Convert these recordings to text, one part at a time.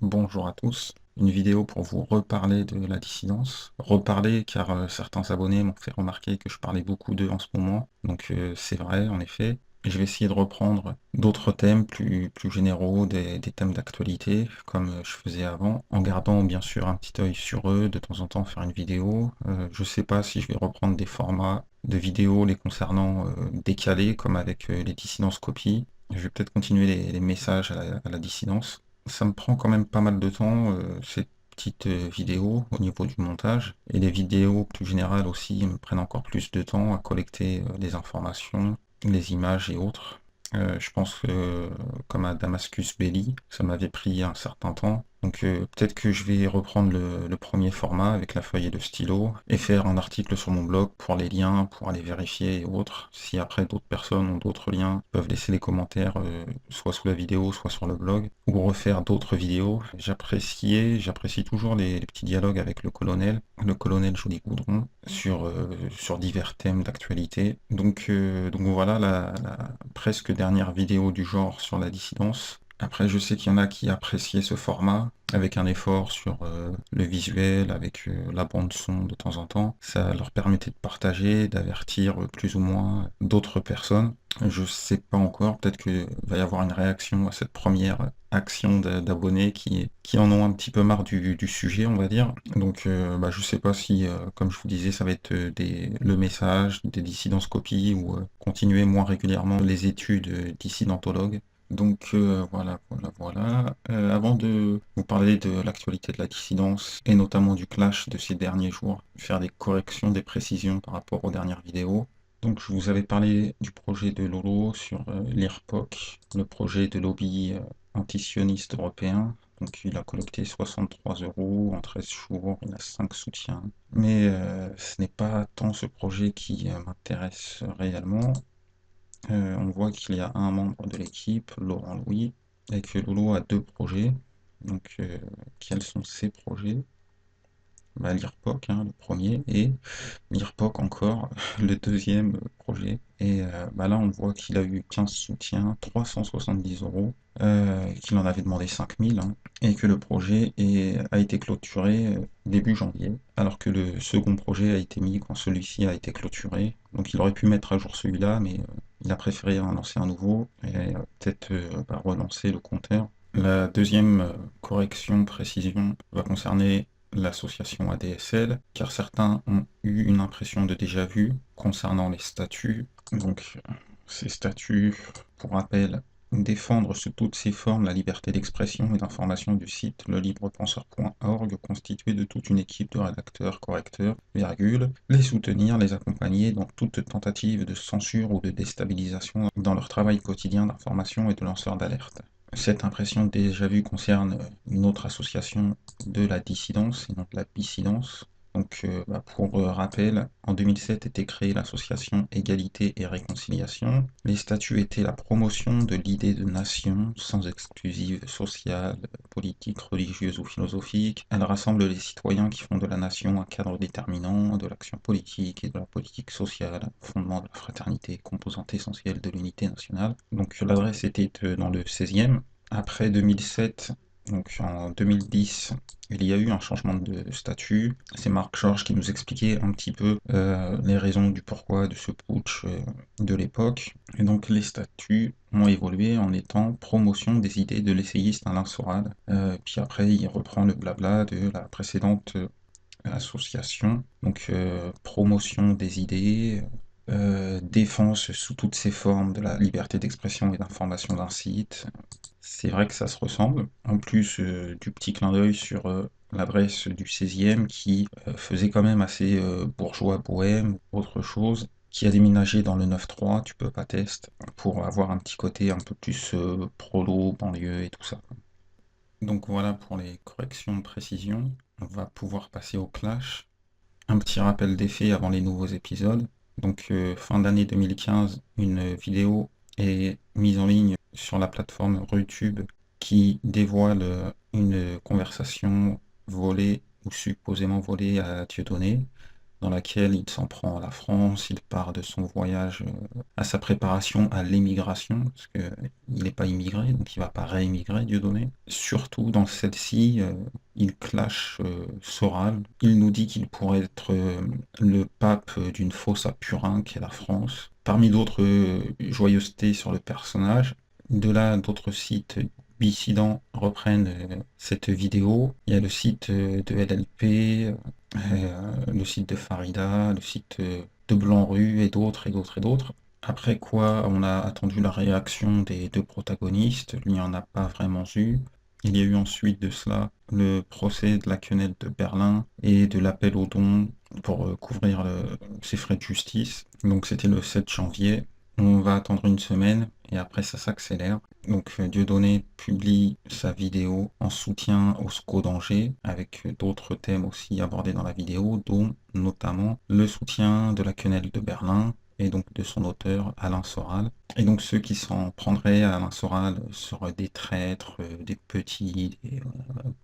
Bonjour à tous, une vidéo pour vous reparler de la dissidence. Reparler car certains abonnés m'ont fait remarquer que je parlais beaucoup d'eux en ce moment, donc c'est vrai en effet. Et je vais essayer de reprendre d'autres thèmes plus généraux, des thèmes d'actualité, comme je faisais avant, en gardant bien sûr un petit œil sur eux, de temps en temps faire une vidéo. Je sais pas si je vais reprendre des formats de vidéos les concernant décalés, comme avec les dissidences copies. Je vais peut-être continuer les messages à la dissidence. Ça me prend quand même pas mal de temps, ces petites vidéos au niveau du montage. Et les vidéos plus générales aussi me prennent encore plus de temps à collecter les informations, les images et autres. Je pense que, comme à Damascus Belli, ça m'avait pris un certain temps. Donc peut-être que je vais reprendre le premier format avec la feuille et le stylo et faire un article sur mon blog pour les liens, pour aller vérifier et autres. Si après d'autres personnes ont d'autres liens, ils peuvent laisser les commentaires soit sous la vidéo, soit sur le blog, ou refaire d'autres vidéos. J'apprécie toujours les petits dialogues avec le colonel Joli Goudron, sur divers thèmes d'actualité. Donc voilà la presque dernière vidéo du genre sur la dissidence. Après, je sais qu'il y en a qui appréciaient ce format, avec un effort sur le visuel, avec la bande son de temps en temps. Ça leur permettait de partager, d'avertir plus ou moins d'autres personnes. Je sais pas encore, peut-être qu'il va y avoir une réaction à cette première action d'abonnés qui en ont un petit peu marre du sujet, on va dire. Donc je sais pas si, comme je vous disais, ça va être le message, des dissidences copies, ou continuer moins régulièrement les études dissidentologues. Donc voilà. Avant de vous parler de l'actualité de la dissidence, et notamment du clash de ces derniers jours, faire des corrections, des précisions par rapport aux dernières vidéos. Donc je vous avais parlé du projet de Lolo sur l'IRPOC, le projet de lobby antisioniste européen. Donc il a collecté 63 € en 13 jours, il a 5 soutiens. Mais ce n'est pas tant ce projet qui m'intéresse réellement. On voit qu'il y a un membre de l'équipe, Laurent Louis, et que Lolo a deux projets. Donc, quels sont ces projets? L'IRPOC, hein, le premier, et l'IRPOC encore, le deuxième projet. Et là, on voit qu'il a eu 15 soutiens, 370 €, qu'il en avait demandé 5000, hein, et que le projet a été clôturé début janvier, alors que le second projet a été mis quand celui-ci a été clôturé. Donc il aurait pu mettre à jour celui-là, mais il a préféré en lancer un nouveau, et peut-être relancer le compteur. La deuxième correction, précision, va concerner l'association ADSL, car certains ont eu une impression de déjà-vu concernant les statuts. Donc, ces statuts, pour rappel, défendre sous toutes ses formes la liberté d'expression et d'information du site lelibrepenseur.org, constitué de toute une équipe de rédacteurs, correcteurs, virgule, les soutenir, les accompagner dans toute tentative de censure ou de déstabilisation dans leur travail quotidien d'information et de lanceur d'alerte. Cette impression déjà vue concerne une autre association de la dissidence et non de la bissidence. Donc, pour rappel, en 2007 était créée l'association Égalité et Réconciliation. Les statuts étaient la promotion de l'idée de nation, sans exclusive sociale, politique, religieuse ou philosophique. Elle rassemble les citoyens qui font de la nation un cadre déterminant de l'action politique et de la politique sociale, fondement de la fraternité, composante essentielle de l'unité nationale. Donc l'adresse était dans le 16e. Après 2007, donc en 2010, il y a eu un changement de statut. C'est Marc Georges qui nous expliquait un petit peu les raisons du pourquoi de ce putsch de l'époque. Et donc les statuts ont évolué en étant promotion des idées de l'essayiste Alain Soral. Puis après, il reprend le blabla de la précédente association. Donc promotion des idées, défense sous toutes ses formes de la liberté d'expression et d'information d'un site. C'est vrai que ça se ressemble. En plus du petit clin d'œil sur l'adresse du 16e qui faisait quand même assez bourgeois bohème, autre chose, qui a déménagé dans le 9-3, tu peux pas tester, pour avoir un petit côté un peu plus prolo, banlieue et tout ça. Donc voilà pour les corrections de précision. On va pouvoir passer au clash. Un petit rappel des faits avant les nouveaux épisodes. Donc fin d'année 2015, une vidéo est mise en ligne sur la plateforme YouTube qui dévoile une conversation volée ou supposément volée à Dieudonné. dans laquelle il s'en prend à la France, il part de son voyage à sa préparation à l'émigration, parce qu'il n'est pas immigré, donc il ne va pas réémigrer, Dieudonné. Surtout dans celle-ci, il clash Soral. Il nous dit qu'il pourrait être le pape d'une fosse à Purin, qui est la France. Parmi d'autres joyeusetés sur le personnage, de là, d'autres sites dissidents reprennent cette vidéo. Il y a le site de LLP, le site de Farida, le site de Blanc-Rue et d'autres et d'autres et d'autres. Après quoi, on a attendu la réaction des deux protagonistes. Il n'y en a pas vraiment eu. Il y a eu ensuite de cela le procès de la quenelle de Berlin et de l'appel aux dons pour couvrir ses frais de justice. Donc c'était le 7 janvier. On va attendre une semaine et après ça s'accélère. Donc Dieudonné publie sa vidéo en soutien au SCO d'Angers avec d'autres thèmes aussi abordés dans la vidéo, dont notamment le soutien de la quenelle de Berlin et donc de son auteur Alain Soral. Et donc ceux qui s'en prendraient à Alain Soral seraient des traîtres, des petits, des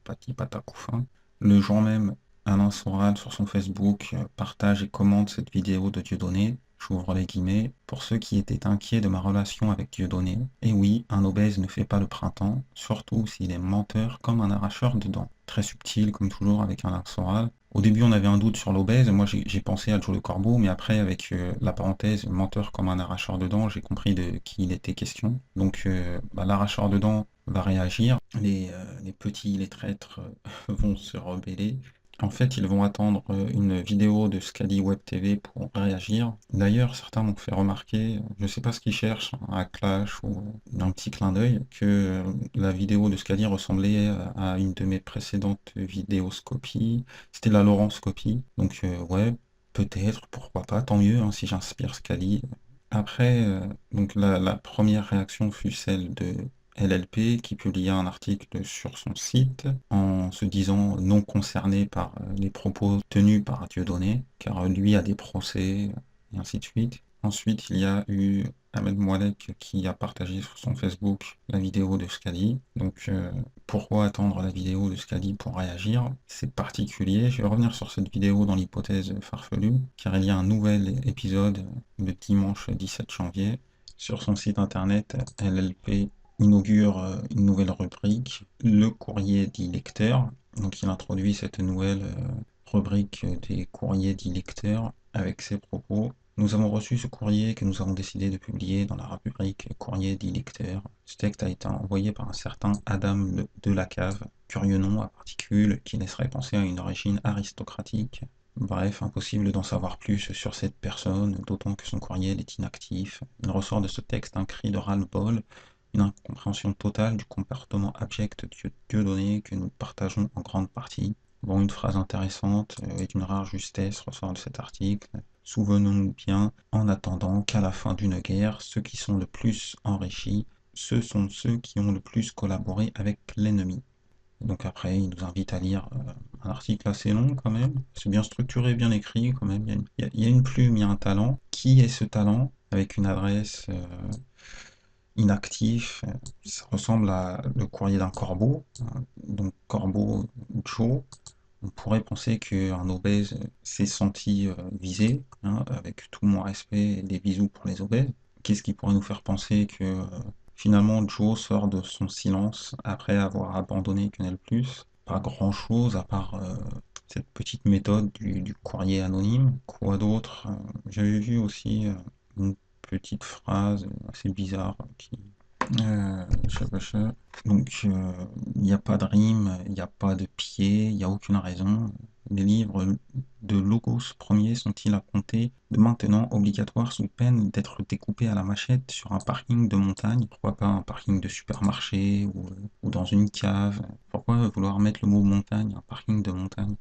petits patacouffins. Le jour même, Alain Soral sur son Facebook partage et commente cette vidéo de Dieudonné. J'ouvre les guillemets. Pour ceux qui étaient inquiets de ma relation avec Dieudonné, et oui, un obèse ne fait pas le printemps, surtout s'il est menteur comme un arracheur de dents. Très subtil, comme toujours, avec Alain Soral. Au début, on avait un doute sur l'obèse. Moi, j'ai pensé à Joe Le Corbeau, mais après, avec la parenthèse menteur comme un arracheur de dents, j'ai compris de qui il était question. Donc, l'arracheur de dents va réagir. Les petits, les traîtres vont se rebeller. En fait, ils vont attendre une vidéo de Scali Web TV pour réagir. D'ailleurs, certains m'ont fait remarquer, je ne sais pas ce qu'ils cherchent, un clash ou un petit clin d'œil, que la vidéo de Scali ressemblait à une de mes précédentes vidéoscopies. C'était la Laurent-scopie. Donc, ouais, peut-être, pourquoi pas, tant mieux hein, si j'inspire Scali. Après, donc la première réaction fut celle de LLP qui publia un article sur son site en se disant non concerné par les propos tenus par Dieudonné, car lui a des procès, et ainsi de suite. Ensuite, il y a eu Ahmed Moalek qui a partagé sur son Facebook la vidéo de Scali. Donc, pourquoi attendre la vidéo de Scali pour réagir? C'est particulier. Je vais revenir sur cette vidéo dans l'hypothèse farfelue, car il y a un nouvel épisode le dimanche 17 janvier. Sur son site internet, LLP inaugure une nouvelle rubrique, le courrier dit lecteur. Donc il introduit cette nouvelle rubrique des courriers dit lecteurs avec ses propos. Nous avons reçu ce courrier que nous avons décidé de publier dans la rubrique courrier dit lecteur. Ce texte a été envoyé par un certain Adam de la Cave, curieux nom à particules qui laisserait penser à une origine aristocratique. Bref, impossible d'en savoir plus sur cette personne, d'autant que son courriel est inactif. Il ressort de ce texte un cri de ras-le-bol, une incompréhension totale du comportement abject de Dieudonné que nous partageons en grande partie. Bon, une phrase intéressante et d'une rare justesse ressort de cet article. Souvenons-nous bien, en attendant qu'à la fin d'une guerre, ceux qui sont le plus enrichis, ce sont ceux qui ont le plus collaboré avec l'ennemi. Donc après, il nous invite à lire un article assez long quand même. C'est bien structuré, bien écrit quand même. Il y a une plume, il y a un talent. Qui est ce talent? Avec une adresse inactif, ça ressemble à le courrier d'un corbeau. Donc corbeau Joe, on pourrait penser qu'un obèse s'est senti visé, hein, avec tout mon respect et des bisous pour les obèses. Qu'est-ce qui pourrait nous faire penser que finalement Joe sort de son silence après avoir abandonné Canal+? Pas grand-chose à part cette petite méthode du courrier anonyme. Quoi d'autre? J'avais vu aussi une petite phrase assez bizarre qui donc, il n'y a pas de rime, il n'y a pas de pied, il n'y a aucune raison. Les livres de Logos premier sont-ils à compter de maintenant obligatoires sous peine d'être découpés à la machette sur un parking de montagne? Pourquoi pas un parking de supermarché ou dans une cave? Pourquoi vouloir mettre le mot montagne, un parking de montagne?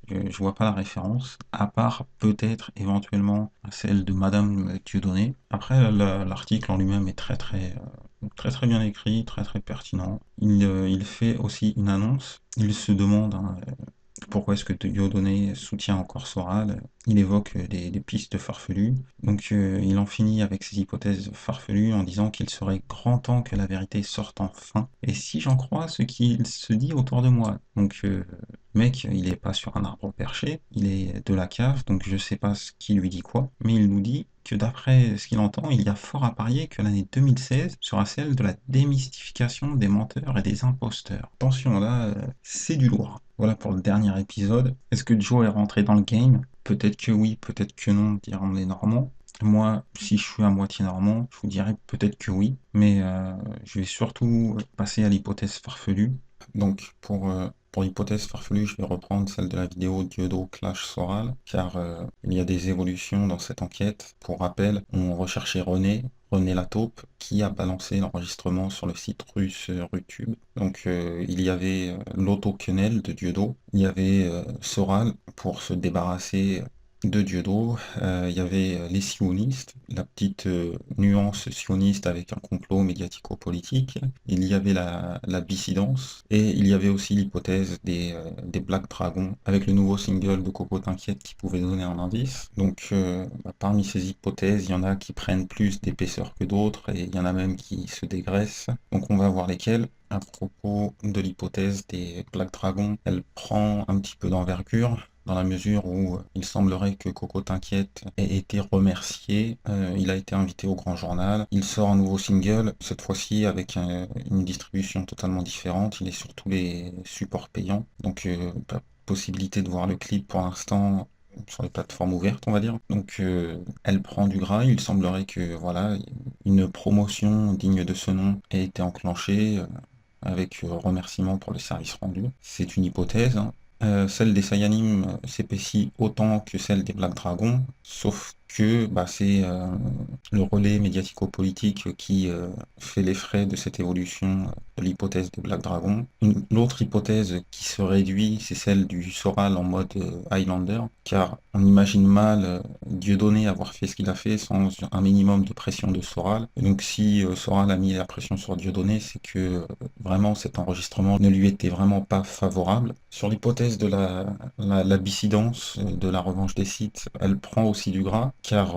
Je vois pas la référence, à part peut-être éventuellement celle de Madame Dieudonné. Après, l'article en lui-même est très très bien écrit, très très pertinent. Il fait aussi une annonce. Il se demande hein, pourquoi est-ce que Dieudonné soutient encore Soral. Il évoque des pistes farfelues. Donc il en finit avec ses hypothèses farfelues en disant qu'il serait grand temps que la vérité sorte enfin. Et si j'en crois ce qu'il se dit autour de moi. Donc Mec, il est pas sur un arbre perché, il est de la cave, donc je sais pas ce qui lui dit quoi, mais il nous dit que d'après ce qu'il entend, il y a fort à parier que l'année 2016 sera celle de la démystification des menteurs et des imposteurs. Attention, là, c'est du lourd. Voilà pour le dernier épisode. Est-ce que Joe est rentré dans le game? Peut-être que oui, peut-être que non, diront les Normands. Moi, si je suis à moitié normand, je vous dirais peut-être que oui, mais je vais surtout passer à l'hypothèse farfelue. Donc, pour l'hypothèse farfelue, je vais reprendre celle de la vidéo Diodo Clash Soral, car il y a des évolutions dans cette enquête. Pour rappel, on recherchait René Lataupe, qui a balancé l'enregistrement sur le site russe Rutube. Donc, il y avait l'auto-quenelle de Diodo, il y avait Soral pour se débarrasser de Diodo, il y avait les sionistes, la petite nuance sioniste avec un complot médiatico-politique, il y avait la dissidence, et il y avait aussi l'hypothèse des Black Dragons, avec le nouveau single de Coco T'inquiète qui pouvait donner un indice. Donc parmi ces hypothèses, il y en a qui prennent plus d'épaisseur que d'autres, et il y en a même qui se dégraissent. Donc on va voir lesquelles. À propos de l'hypothèse des Black Dragons, elle prend un petit peu d'envergure, dans la mesure où il semblerait que Coco T'inquiète ait été remercié. Il a été invité au Grand Journal. Il sort un nouveau single, cette fois-ci avec une distribution totalement différente. Il est sur tous les supports payants. Donc, pas possibilité de voir le clip pour l'instant sur les plateformes ouvertes, on va dire. Donc, elle prend du gras. Il semblerait que, voilà, une promotion digne de ce nom ait été enclenchée. Avec remerciement pour le service rendu. C'est une hypothèse, hein. Celle des Saiyanimes s'épaissit autant que celle des Black Dragons, sauf que c'est le relais médiatico-politique qui fait les frais de cette évolution de l'hypothèse des Black Dragons. L'autre hypothèse qui se réduit, c'est celle du Soral en mode Highlander, car on imagine mal Dieudonné avoir fait ce qu'il a fait sans un minimum de pression de Soral. Et donc si Soral a mis la pression sur Dieudonné, c'est que vraiment cet enregistrement ne lui était vraiment pas favorable. Sur l'hypothèse de la dissidence, de la revanche des sites, elle prend aussi du gras, car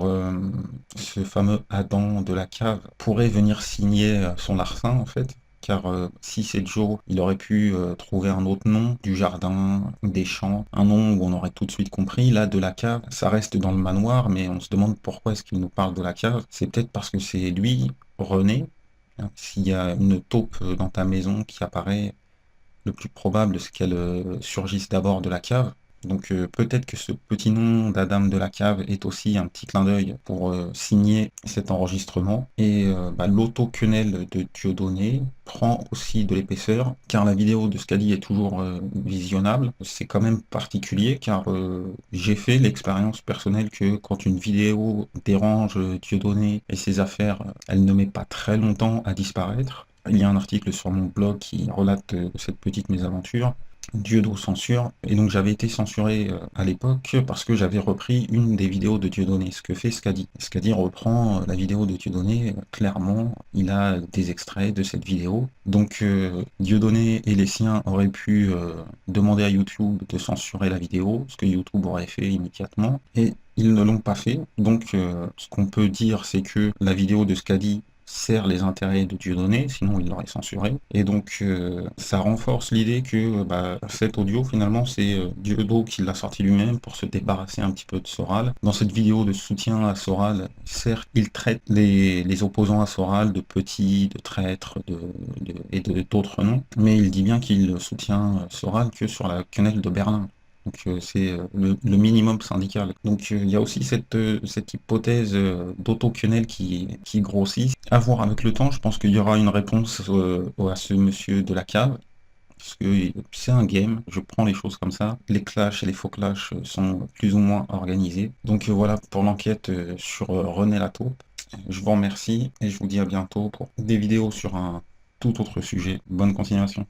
ce fameux Adam de la cave pourrait venir signer son larcin en fait. Car si c'est Joe, il aurait pu trouver un autre nom, du jardin, des champs, un nom où on aurait tout de suite compris. Là, de la cave, ça reste dans le manoir, mais on se demande pourquoi est-ce qu'il nous parle de la cave. C'est peut-être parce que c'est lui, René. S'il y a une taupe dans ta maison qui apparaît, le plus probable, c'est qu'elle surgisse d'abord de la cave. Donc peut-être que ce petit nom d'Adam de la cave est aussi un petit clin d'œil pour signer cet enregistrement. Et l'auto-quenelle de Dieudonné prend aussi de l'épaisseur, car la vidéo de Scali est toujours visionnable. C'est quand même particulier, car j'ai fait l'expérience personnelle que quand une vidéo dérange Dieudonné et ses affaires, elle ne met pas très longtemps à disparaître. Il y a un article sur mon blog qui relate cette petite mésaventure. Dieudonné censure, et donc j'avais été censuré à l'époque parce que j'avais repris une des vidéos de Dieudonné, ce que fait Scadi. Scadi reprend la vidéo de Dieudonné, clairement, il a des extraits de cette vidéo. Donc Dieudonné et les siens auraient pu demander à YouTube de censurer la vidéo, ce que YouTube aurait fait immédiatement, et ils ne l'ont pas fait. Donc ce qu'on peut dire, c'est que la vidéo de Scadi sert les intérêts de Dieudonné, sinon il l'aurait censuré. Et donc ça renforce l'idée que cet audio finalement c'est Dieudonné qui l'a sorti lui-même pour se débarrasser un petit peu de Soral. Dans cette vidéo de soutien à Soral, certes il traite les opposants à Soral de petits, de traîtres et d'autres noms, mais il dit bien qu'il soutient Soral que sur la quenelle de Berlin. Donc c'est le minimum syndical. Donc il y a aussi cette hypothèse d'auto-quenelle qui grossit. À voir avec le temps, je pense qu'il y aura une réponse à ce monsieur de la cave. Parce que c'est un game, je prends les choses comme ça. Les clashs et les faux clashs sont plus ou moins organisés. Donc voilà pour l'enquête sur René Lataupe. Je vous remercie et je vous dis à bientôt pour des vidéos sur un tout autre sujet. Bonne continuation.